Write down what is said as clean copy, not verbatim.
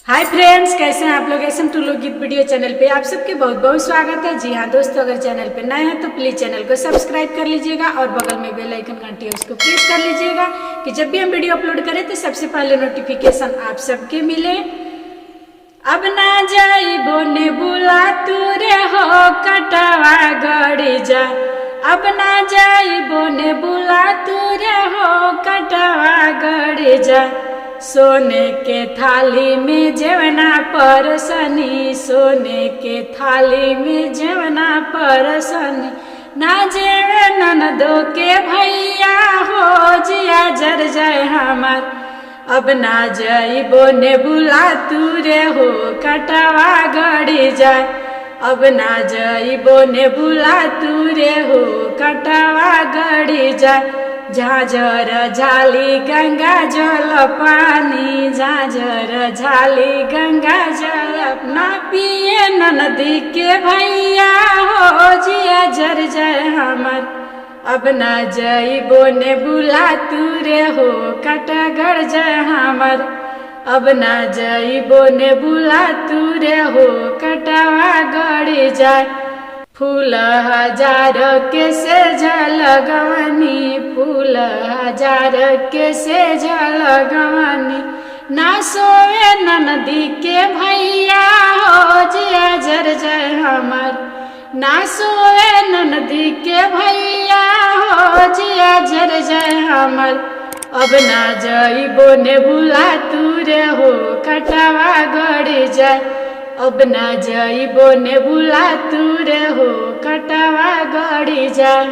Hi friends, कैसे हैं आप लोग। एसएम टू लोकगीत वीडियो चैनल पे आप सबके बहुत बहुत स्वागत है। जी हाँ दोस्तों, अगर चैनल पे नए हैं तो प्लीज़ चैनल को सब्सक्राइब कर लीजिएगा और बगल में बेल आइकन घंटी है उसको प्रेस कर लीजिएगा कि जब भी हम वीडियो अपलोड करें तो सबसे पहले नोटिफिकेशन आप सबके मिले। अब ना जाइबो ने बुला तू रे हो कटवा गड़ी जा, अब ना जाइबो ने बुला तू रे हो कटवा गड़ी जा। सोने के थाली में जेवना परसनी, सोने के थाली में जेवना परसनी, ना जेवे ननदो के भैया हो जिया जर जाए हमार। अब ना जाइबो ने बुला तू रे हो कटवा गड़ी जाए, अब ना जाइबो ने बुला तू रे हो कटवा गड़ी जाए। झाझर झाली गंगा जल पानी, झाझर झाली गंगा जल ना पिए नदी के भैया हो जिया जर जाए हमार। अब ना जाइबो ने बुला तू रे हो कटगड़ जाए हमार, अब ना जाइबो ने बुला तू रे हो कटवा गड़ी जाए। फूल हजार के से झलगवनी, फूल हजार के से झलगवनी, ना सोए ननदी के भैया हो जिया जर जाए हमार। ना सोए ननदी के भैया हो जिया जर जाए हमार। अब ना जाइबो ने बुला तू रे हो कटवा गड़ी जाए, अब ना जाइबो ने बुला तू रे हो कटवा गड़ी जाए।